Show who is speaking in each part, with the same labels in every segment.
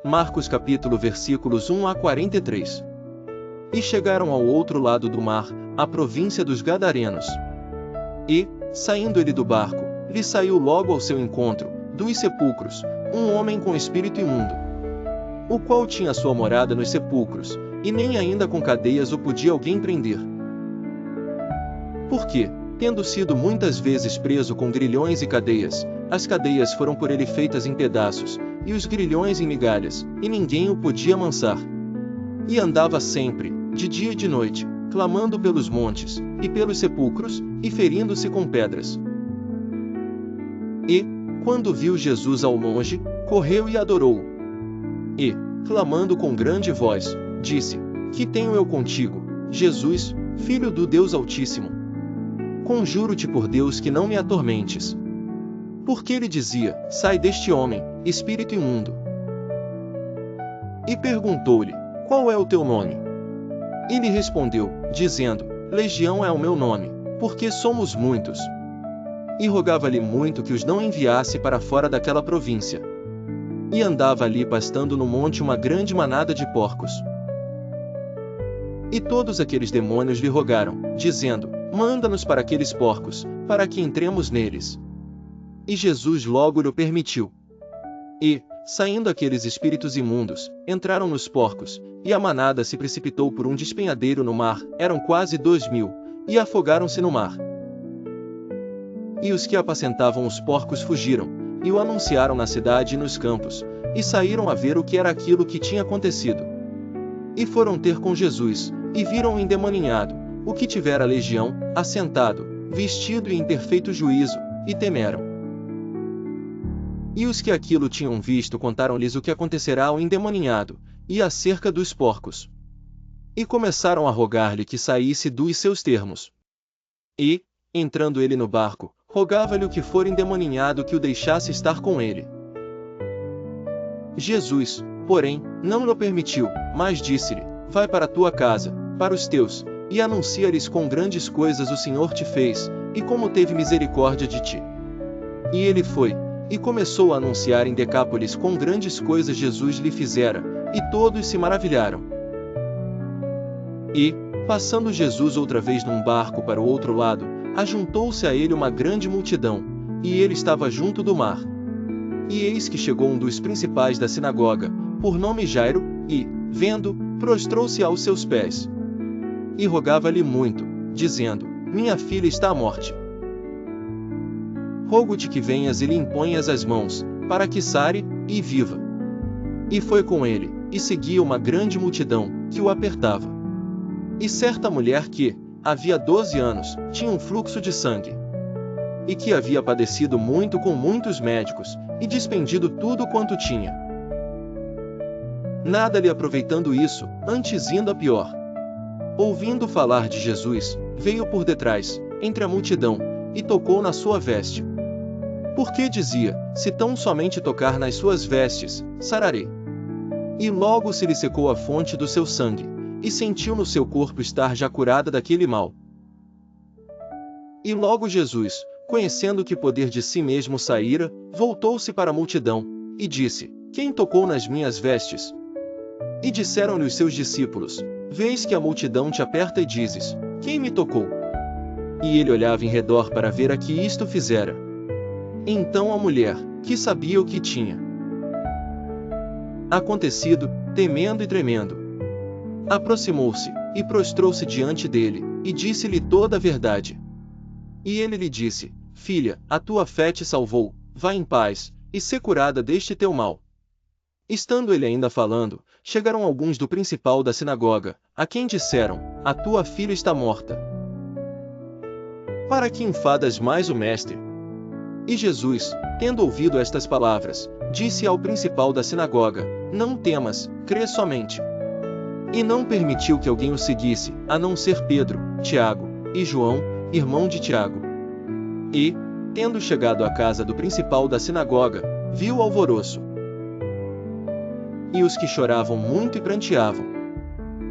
Speaker 1: Marcos capítulo versículos 1 a 43. E chegaram ao outro lado do mar, a província dos Gadarenos. E, saindo ele do barco, lhe saiu logo ao seu encontro, dos sepulcros, um homem com espírito imundo, o qual tinha sua morada nos sepulcros, e nem ainda com cadeias o podia alguém prender. Porque, tendo sido muitas vezes preso com grilhões e cadeias, as cadeias foram por ele feitas em pedaços, e os grilhões em migalhas, e ninguém o podia amansar. E andava sempre, de dia e de noite, clamando pelos montes, e pelos sepulcros, e ferindo-se com pedras. E, quando viu Jesus ao longe, correu e adorou-o. E, clamando com grande voz, disse: Que tenho eu contigo, Jesus, Filho do Deus Altíssimo? Conjuro-te por Deus que não me atormentes. Porque ele dizia: Sai deste homem, espírito imundo. E perguntou-lhe: Qual é o teu nome? E lhe respondeu, dizendo: Legião é o meu nome, porque somos muitos. E rogava-lhe muito que os não enviasse para fora daquela província. E andava ali pastando no monte uma grande manada de porcos. E todos aqueles demônios lhe rogaram, dizendo: Manda-nos para aqueles porcos, para que entremos neles. E Jesus logo lhe permitiu. E, saindo aqueles espíritos imundos, entraram nos porcos, e a manada se precipitou por um despenhadeiro no mar, eram quase 2000, e afogaram-se no mar. E os que apacentavam os porcos fugiram, e o anunciaram na cidade e nos campos, e saíram a ver o que era aquilo que tinha acontecido. E foram ter com Jesus, e viram o endemoninhado, o que tivera legião, assentado, vestido e em perfeito juízo, e temeram. E os que aquilo tinham visto contaram-lhes o que acontecerá ao endemoninhado, e acerca dos porcos. E começaram a rogar-lhe que saísse dos seus termos. E, entrando ele no barco, rogava-lhe o que for endemoninhado que o deixasse estar com ele. Jesus, porém, não lhe permitiu, mas disse-lhe: Vai para a tua casa, para os teus, e anuncia-lhes quão grandes coisas o Senhor te fez, e como teve misericórdia de ti. E ele foi, e começou a anunciar em Decápolis quão grandes coisas Jesus lhe fizera, e todos se maravilharam. E, passando Jesus outra vez num barco para o outro lado, ajuntou-se a ele uma grande multidão, e ele estava junto do mar. E eis que chegou um dos principais da sinagoga, por nome Jairo, e, vendo, prostrou-se aos seus pés. E rogava-lhe muito, dizendo: Minha filha está à morte. Rogo-te que venhas e lhe imponhas as mãos, para que sare, e viva. E foi com ele, e seguia uma grande multidão, que o apertava. E certa mulher que, havia 12 anos, tinha um fluxo de sangue, e que havia padecido muito com muitos médicos, e despendido tudo quanto tinha, nada lhe aproveitando isso, antes indo a pior. Ouvindo falar de Jesus, veio por detrás, entre a multidão, e tocou na sua veste. Porque dizia: Se tão somente tocar nas suas vestes, sararei. E logo se lhe secou a fonte do seu sangue, e sentiu no seu corpo estar já curada daquele mal. E logo Jesus, conhecendo que poder de si mesmo saíra, voltou-se para a multidão, e disse: Quem tocou nas minhas vestes? E disseram-lhe os seus discípulos: Vês que a multidão te aperta e dizes: Quem me tocou? E ele olhava em redor para ver a que isto fizera. Então a mulher, que sabia o que tinha acontecido, temendo e tremendo, aproximou-se, e prostrou-se diante dele, e disse-lhe toda a verdade. E ele lhe disse: Filha, a tua fé te salvou, vá em paz, e sê curada deste teu mal. Estando ele ainda falando, chegaram alguns do principal da sinagoga, a quem disseram: A tua filha está morta. Para que enfadas mais o mestre? E Jesus, tendo ouvido estas palavras, disse ao principal da sinagoga: Não temas, crê somente. E não permitiu que alguém o seguisse, a não ser Pedro, Tiago e João, irmão de Tiago. E, tendo chegado à casa do principal da sinagoga, viu o alvoroço, e os que choravam muito e pranteavam.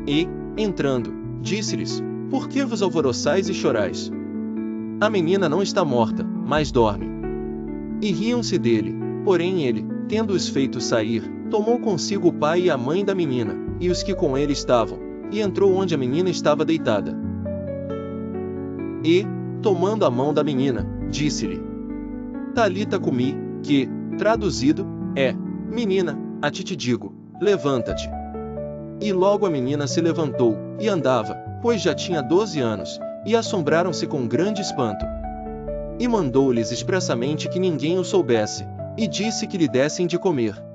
Speaker 1: E, entrando, disse-lhes: Por que vos alvoroçais e chorais? A menina não está morta, mas dorme. E riam-se dele, porém ele, tendo-os feito sair, Tomou consigo o pai e a mãe da menina, e os que com ele estavam, e entrou onde a menina estava deitada. E, tomando a mão da menina, disse-lhe: Talita cumi, que, traduzido, é: Menina, a ti te digo, levanta-te. E logo a menina se levantou, e andava, pois já tinha 12 anos, e assombraram-se com grande espanto. E mandou-lhes expressamente que ninguém o soubesse, e disse que lhe dessem de comer.